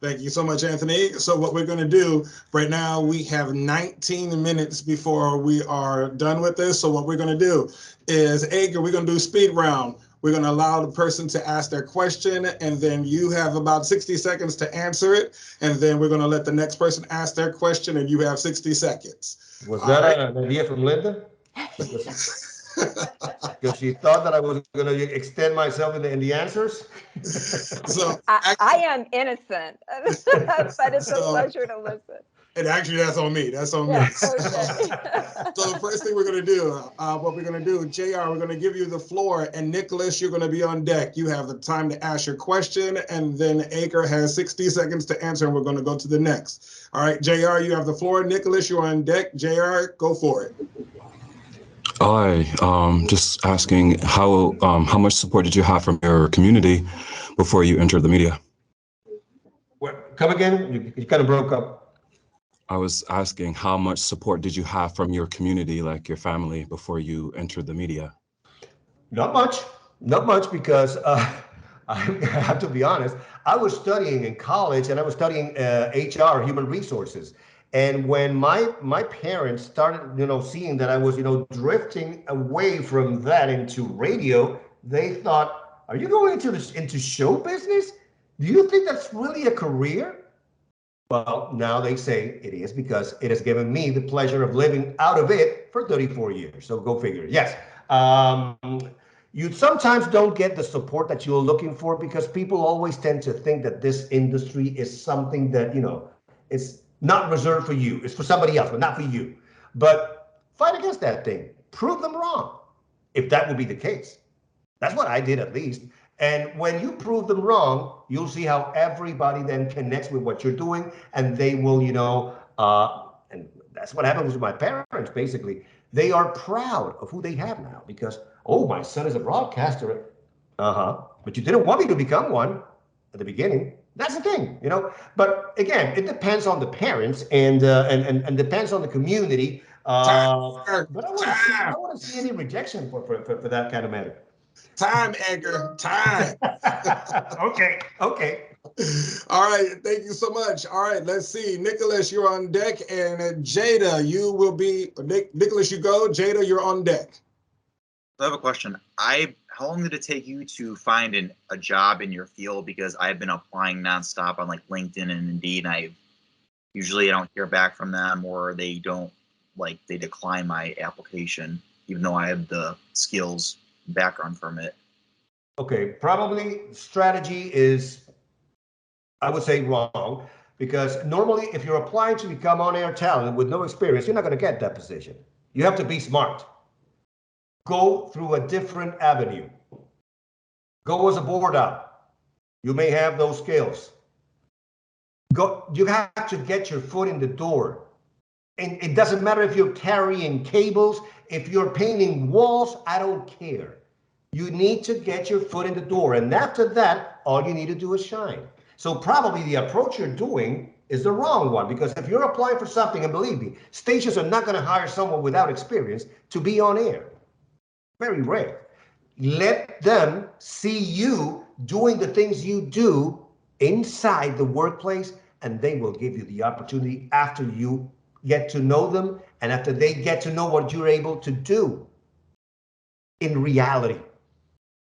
Thank you so much, Anthony. So what we're going to do right now, we have 19 minutes before we are done with this. So what we're going to do is, Edgar, we're going to do speed round. We're going to allow the person to ask their question, and then you have about 60 seconds to answer it. And then we're going to let the next person ask their question, and you have 60 seconds. Was that an idea from Linda? Because she thought that I was going to extend myself in the answers. So I am innocent, but it's a pleasure to listen. And actually, that's on me. That's on me. Okay. So the first thing we're going to do, what we're going to do, JR, we're going to give you the floor, and Nicholas, you're going to be on deck. You have the time to ask your question, and then Edgar has 60 seconds to answer, and we're going to go to the next. All right, JR, you have the floor. Nicholas, you're on deck. JR, go for it. Hi, just asking how much support did you have from your community before you entered the media? What, come again? You kind of broke up. I was asking how much support did you have from your community, like your family, before you entered the media? Not much, because I have to be honest, I was studying in college, and I was studying HR, human resources. And when my parents started, seeing that I was, drifting away from that into radio, they thought, are you going into show business? Do you think that's really a career? Well, now they say it is, because it has given me the pleasure of living out of it for 34 years. So go figure. Yes. You sometimes don't get the support that you're looking for, because people always tend to think that this industry is something that, it's not reserved for you. It's for somebody else, but not for you. But fight against that thing. Prove them wrong, if that would be the case. That's what I did, at least. And when you prove them wrong, you'll see how everybody then connects with what you're doing, and they will, and that's what happens with my parents, basically. They are proud of who they have now, because, oh, my son is a broadcaster. But you didn't want me to become one at the beginning. That's the thing, But again, it depends on the parents and depends on the community. But I want to see any rejection for that kind of matter. Time, Edgar, time. Okay. All right, thank you so much. All right, let's see. Nicholas, you're on deck, and Jada, you will be, Nicholas, you go. Jada, you're on deck. I have a question. How long did it take you to find a job in your field? Because I've been applying nonstop on like LinkedIn and Indeed, and I don't hear back from them, or they decline my application, even though I have the skills background from it. Okay, probably strategy is, I would say, wrong, because normally if you're applying to become on-air talent with no experience, you're not going to get that position. You have to be smart. Go through a different avenue. Go as a board up. You may have those skills. You have to get your foot in the door. And it doesn't matter if you're carrying cables, if you're painting walls, I don't care. You need to get your foot in the door. And after that, all you need to do is shine. So probably the approach you're doing is the wrong one, because if you're applying for something, and believe me, stations are not going to hire someone without experience to be on air. Very rare. Let them see you doing the things you do inside the workplace, and they will give you the opportunity after you get to know them and after they get to know what you're able to do in reality.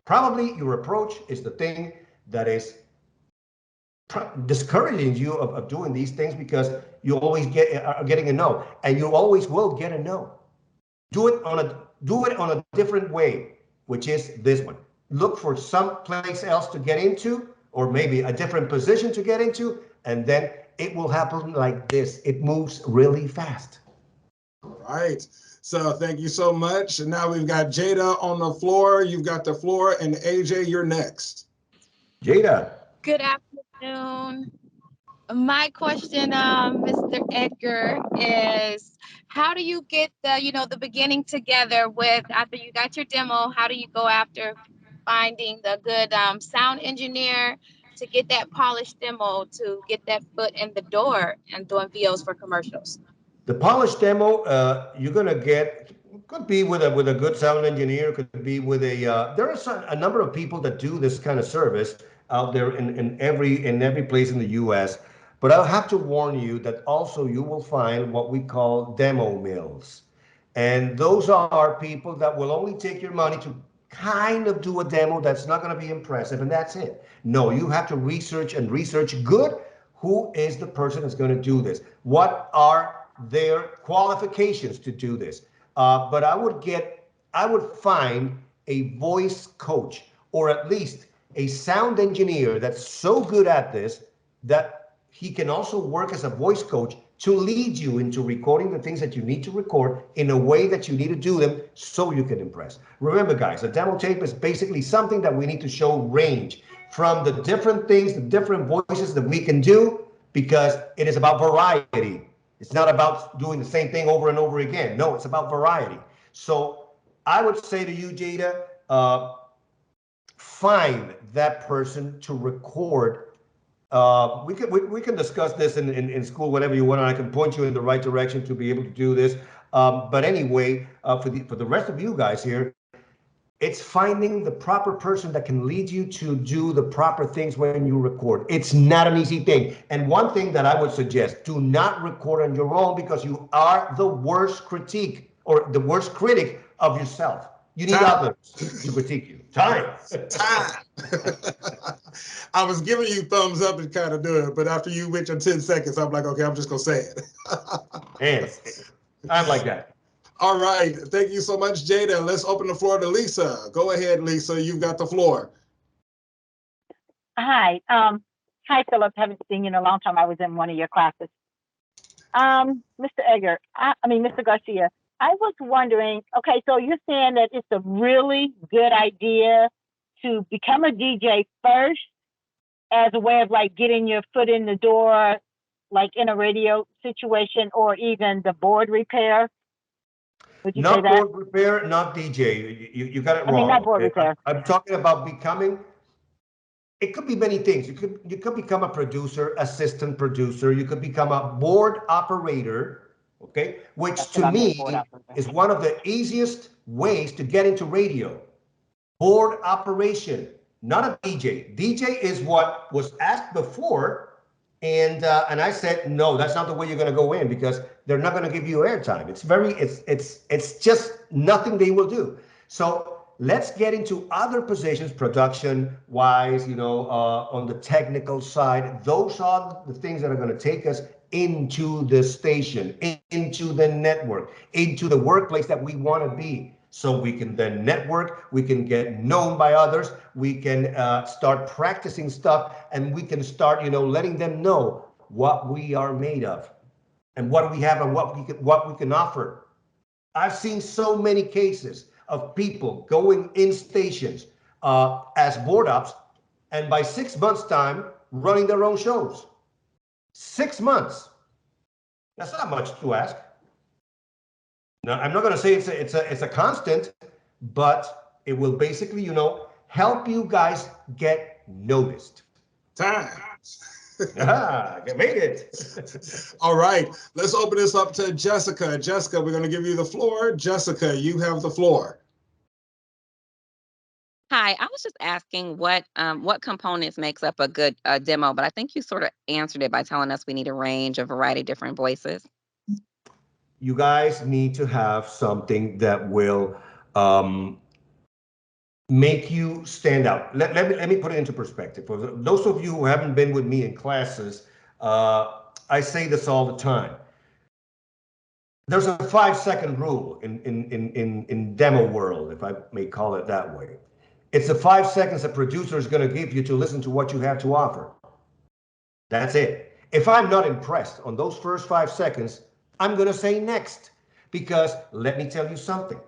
Probably your approach is the thing that is discouraging you of doing these things, because you always are getting a no, and you always will get a no. Do it on a different way, which is this one. Look for some place else to get into, or maybe a different position to get into, and then it will happen like this. It moves really fast. All right. So thank you so much. And now we've got Jada on the floor. You've got the floor, and AJ, you're next. Jada. Good afternoon. My question, Mr. Edgar, is how do you get the beginning together with, after you got your demo, how do you go after finding the good sound engineer to get that polished demo, to get that foot in the door and doing VOs for commercials? The polished demo, you're gonna get, could be with a good sound engineer, could be with there are a number of people that do this kind of service, out there in every place in the US. But I'll have to warn you that also you will find what we call demo mills. And those are people that will only take your money to kind of do a demo that's not going to be impressive, and that's it. No, you have to research and research good. Who is the person that's going to do this? What are their qualifications to do this? But I would find a voice coach, or at least a sound engineer that's so good at this that he can also work as a voice coach to lead you into recording the things that you need to record in a way that you need to do them so you can impress. Remember, guys, a demo tape is basically something that we need to show range from the different things, the different voices that we can do, because it is about variety. It's not about doing the same thing over and over again. No, it's about variety. So I would say to you, Jada, find that person to record. We can discuss this in school whenever you want, and I can point you in the right direction to be able to do this. But anyway, for the rest of you guys here, it's finding the proper person that can lead you to do the proper things when you record. It's not an easy thing. And one thing that I would suggest, do not record on your own, because you are the worst critique or the worst critic of yourself. You need others to critique you. Time. I was giving you thumbs up and kind of do it, but after you went your 10 seconds, I'm like, okay, I'm just going to say it. And I'm like that. All right. Thank you so much, Jada. Let's open the floor to Lisa. Go ahead, Lisa. You've got the floor. Hi. Hi, Phillip. Haven't seen you in a long time. I was in one of your classes. Mr. Edgar, Mr. Garcia, I was wondering, okay, so you're saying that it's a really good idea to become a DJ first as a way of like getting your foot in the door, like in a radio situation, or even the board repair? Would you say that? Not board repair, not DJ. You got it wrong. I mean, not board repair. I'm talking about becoming. It could be many things. You could become a producer, assistant producer. You could become a board operator. Okay, which That's to me is one of the easiest ways to get into radio. Board operation, not a DJ. DJ is what was asked before, and I said no, that's not the way you're going to go in, because they're not going to give you airtime. It's just nothing they will do. So let's get into other positions, production wise, on the technical side. Those are the things that are going to take us into the station, into the network, into the workplace that we want to be. So we can then network, we can get known by others, we can start practicing stuff, and we can start, letting them know what we are made of and what we have and what we can offer. I've seen so many cases of people going in stations as board ops, and by 6 months' time, running their own shows. 6 months. That's not much to ask. Now, I'm not going to say it's a constant, but it will basically, help you guys get noticed. Time. Made it. All right. Let's open this up to Jessica. Jessica, we're going to give you the floor. Jessica, you have the floor. Hi, I was just asking what components makes up a good demo, but I think you sort of answered it by telling us we need a range, a variety of different voices. You guys need to have something that will make you stand out. Let me put it into perspective. For those of you who haven't been with me in classes, I say this all the time. There's a 5-second rule in demo world, if I may call it that way. It's the 5 seconds a producer is going to give you to listen to what you have to offer. That's it. If I'm not impressed on those first 5 seconds, I'm going to say next, because let me tell you something.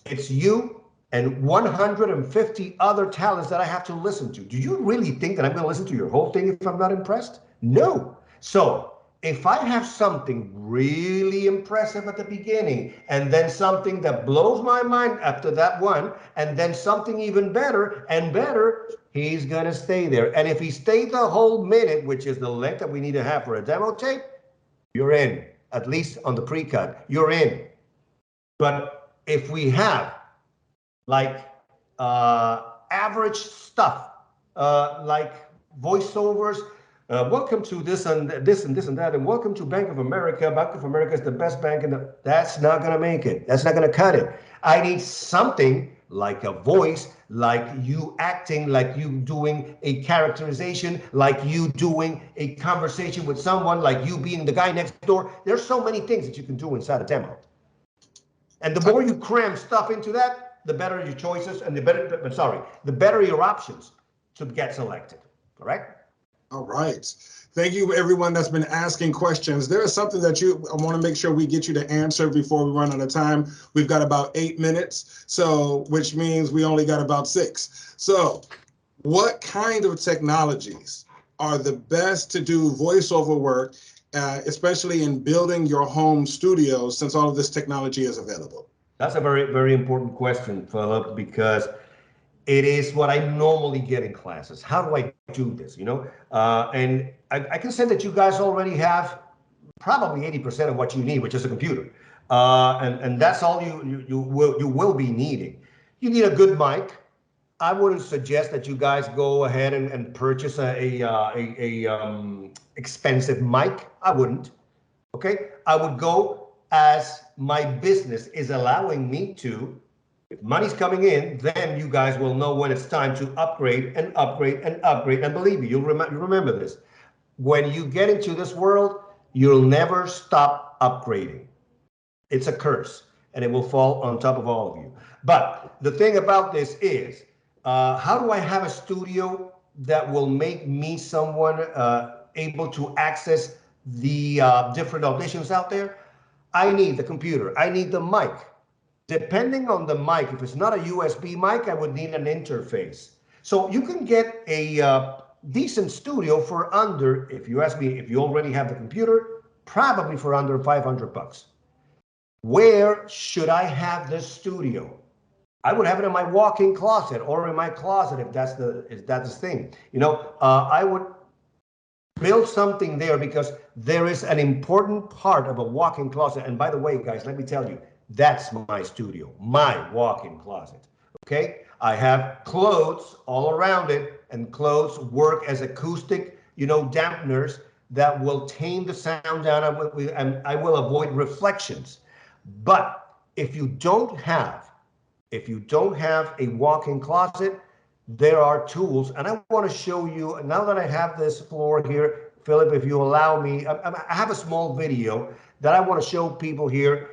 It's you and 150 other talents that I have to listen to. Do you really think that I'm going to listen to your whole thing if I'm not impressed? No. So if I have something really impressive at the beginning, and then something that blows my mind after that one, and then something even better and better, he's going to stay there. And if he stayed the whole minute, which is the length that we need to have for a demo tape, you're in. At least on the pre-cut, you're in. But if we have like average stuff, like voiceovers. Welcome to this and this and this and that, and welcome to Bank of America. Bank of America is the best bank in the. That's not gonna make it. That's not gonna cut it. I need something like a voice, like you acting, like you doing a characterization, like you doing a conversation with someone, like you being the guy next door. There's so many things that you can do inside a demo. And the more you cram stuff into that, the better your choices and the better your options to get selected. Correct? All right. Thank you, everyone that's been asking questions. There is something that I want to make sure we get you to answer before we run out of time. We've got about 8 minutes, so which means we only got about 6. So what kind of technologies are the best to do voiceover work, especially in building your home studios, since all of this technology is available? That's a very, very important question, Phillip, because it is what I normally get in classes. How do I do this? You know, and I can say that you guys already have probably 80% of what you need, which is a computer, and that's all you will be needing. You need a good mic. I wouldn't suggest that you guys go ahead and purchase a expensive mic. I wouldn't. Okay, I would go as my business is allowing me to. If money's coming in, then you guys will know when it's time to upgrade and upgrade and upgrade. And believe me, you remember this. When you get into this world, you'll never stop upgrading. It's a curse, and it will fall on top of all of you. But the thing about this is, how do I have a studio that will make me someone able to access the different auditions out there? I need the computer. I need the mic. Depending on the mic, if it's not a USB mic, I would need an interface. So you can get a decent studio for under, if you ask me, if you already have the computer, probably for under 500 bucks. Where should I have this studio? I would have it in my walk-in closet or in my closet if that's the thing. You know, I would build something there because there is an important part of a walk-in closet. And by the way, guys, let me tell you, that's my studio, my walk-in closet. Okay, I have clothes all around it, and clothes work as acoustic, you know, dampeners that will tame the sound down, and I will avoid reflections. But if you don't have a walk-in closet, there are tools, and I want to show you, now that I have this floor here, Phillip, if you allow me, I have a small video that I want to show people here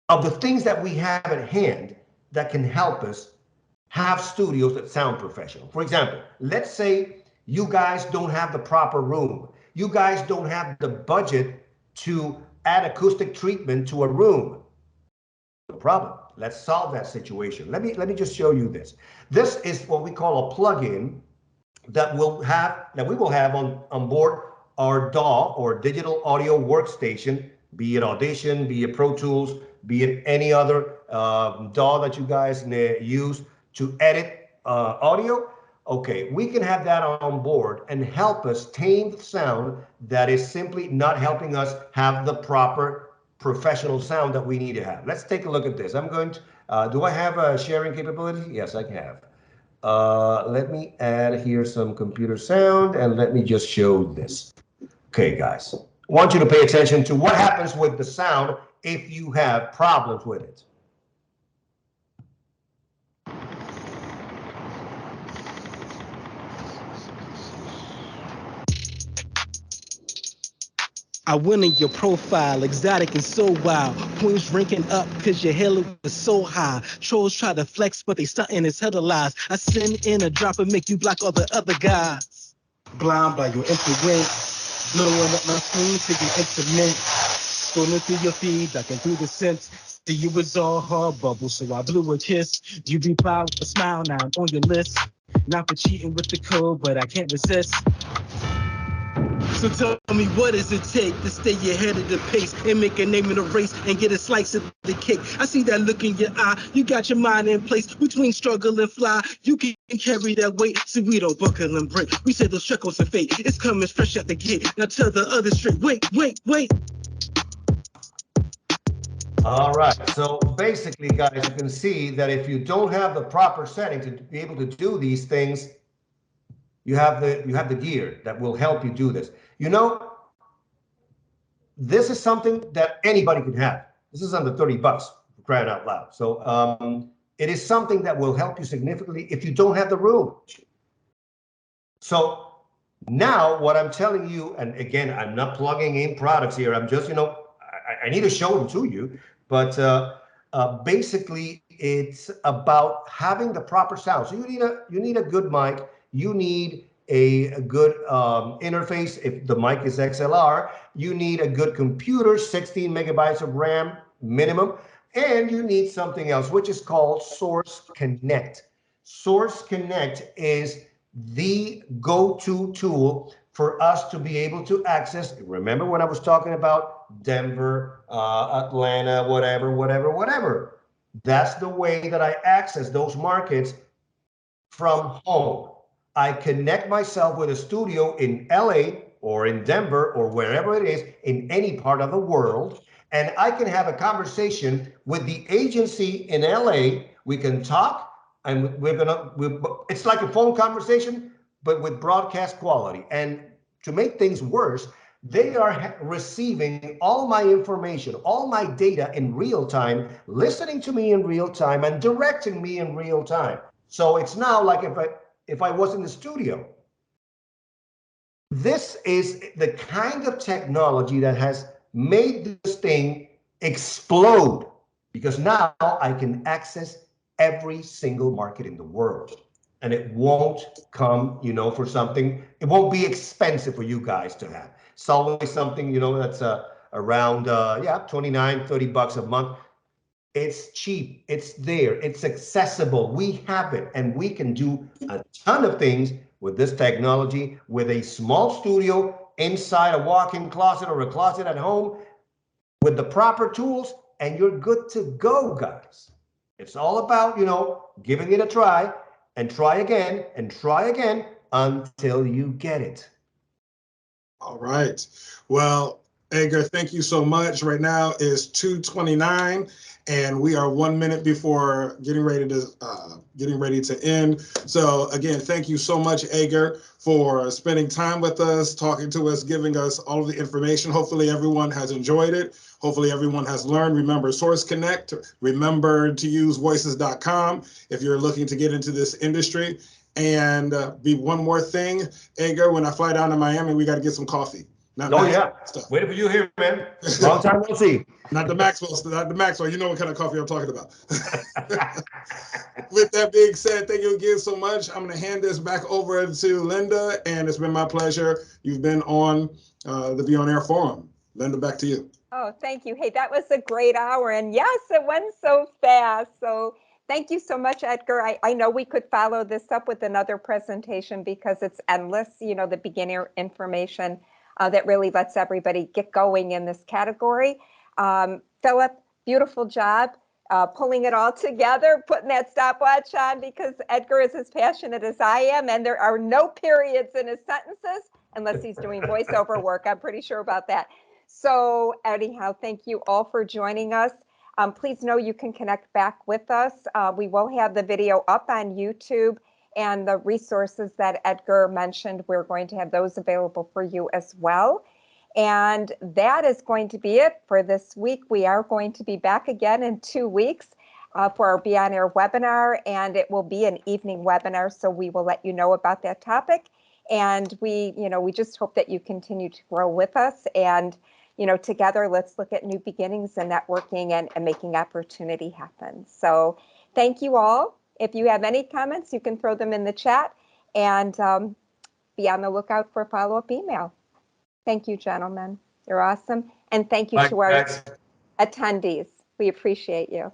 of the things that we have at hand that can help us have studios that sound professional. For example, let's say you guys don't have the proper room. You guys don't have the budget to add acoustic treatment to a room. No problem. Let's solve that situation. Let me just show you this. This is what we call a plugin that we will have on board our DAW, or digital audio workstation, be it Audition, be it Pro Tools, be it any other DAW that you guys use to edit audio. Okay, we can have that on board and help us tame the sound that is simply not helping us have the proper professional sound that we need to have. Let's take a look at this. I'm going to, do I have a sharing capability? Yes, I have. Let me add here some computer sound, and let me just show this. Okay, guys, I want you to pay attention to what happens with the sound if you have problems with it. I went in your profile, exotic and so wild. Queens ranking up cause your halo was so high. Trolls try to flex, but they stuntin' as headlines. I send in a drop and make you block all the other guys. Blind by your influence, blowing up my screen to the intimate. Scrolling through your feed, ducking through the sense. See, you was all hard bubble, so I blew a kiss. You be proud with a smile, now I'm on your list. Not for cheating with the code, but I can't resist. So tell me, what does it take to stay ahead of the pace and make a name in the race and get a slice of the cake? I see that look in your eye. You got your mind in place between struggle and fly. You can carry that weight, so we don't buckle and break. We say those trickles of fate, it's coming fresh out the gate. Now tell the other straight, wait. All right, so basically, guys, you can see that if you don't have the proper setting to be able to do these things, You have the gear that will help you do this. You know, this is something that anybody can have. This is under 30 bucks, for crying out loud. So it is something that will help you significantly if you don't have the room. So now what I'm telling you, and again, I'm not plugging in products here. I'm just, you know, I need to show them to you. But basically, it's about having the proper sound. So you need a good mic. You need a good interface. If the mic is XLR, you need a good computer, 16 megabytes of RAM minimum, and you need something else, which is called Source Connect. Source Connect is the go-to tool for us to be able to access. Remember when I was talking about Denver, Atlanta, whatever. That's the way that I access those markets from home. I connect myself with a studio in LA or in Denver or wherever it is in any part of the world, and I can have a conversation with the agency in LA. We can talk, and it's like a phone conversation, but with broadcast quality. And to make things worse, they are receiving all my information, all my data in real time, listening to me in real time, and directing me in real time. So it's now like if I was in the studio. This is the kind of technology that has made this thing explode, because now I can access every single market in the world, and it won't come, you know, for something. It won't be expensive for you guys to have. It's always something, you know, that's around 29, 30 bucks a month. It's cheap, it's there, it's accessible, we have it, and we can do a ton of things with this technology with a small studio inside a walk-in closet or a closet at home with the proper tools, and you're good to go, guys. It's all about, you know, giving it a try and try again until you get it. All right. Well, Edgar, thank you so much. Right now is 2:29, and we are 1 minute before getting ready to end. So again, thank you so much, Edgar, for spending time with us, talking to us, giving us all of the information. Hopefully everyone has enjoyed it. Hopefully everyone has learned. Remember Source Connect. Remember to use voices.com if you're looking to get into this industry. And be one more thing, Edgar, when I fly down to Miami, we got to get some coffee. Stuff. Waiting for you here, man. Long time no see. Not the Maxwell. You know what kind of coffee I'm talking about. With that being said, thank you again so much. I'm going to hand this back over to Linda, and it's been my pleasure. You've been on the BEONAIR Forum. Linda, back to you. Oh, thank you. Hey, that was a great hour. And yes, it went so fast. So thank you so much, Edgar. I know we could follow this up with another presentation because it's endless, you know, the beginner information that really lets everybody get going in this category. Phillip, beautiful job pulling it all together, putting that stopwatch on, because Edgar is as passionate as I am, and there are no periods in his sentences unless he's doing voiceover work. I'm pretty sure about that. So anyhow, thank you all for joining us. Please know you can connect back with us. We will have the video up on YouTube, and the resources that Edgar mentioned, we're going to have those available for you as well. And that is going to be it for this week. We are going to be back again in 2 weeks for our BEONAIR webinar, and it will be an evening webinar, so we will let you know about that topic. And we just hope that you continue to grow with us, and together, let's look at new beginnings and networking and making opportunity happen. So thank you all. If you have any comments, you can throw them in the chat, and be on the lookout for a follow-up email. Thank you, gentlemen. You're awesome. And thank you to our attendees. We appreciate you.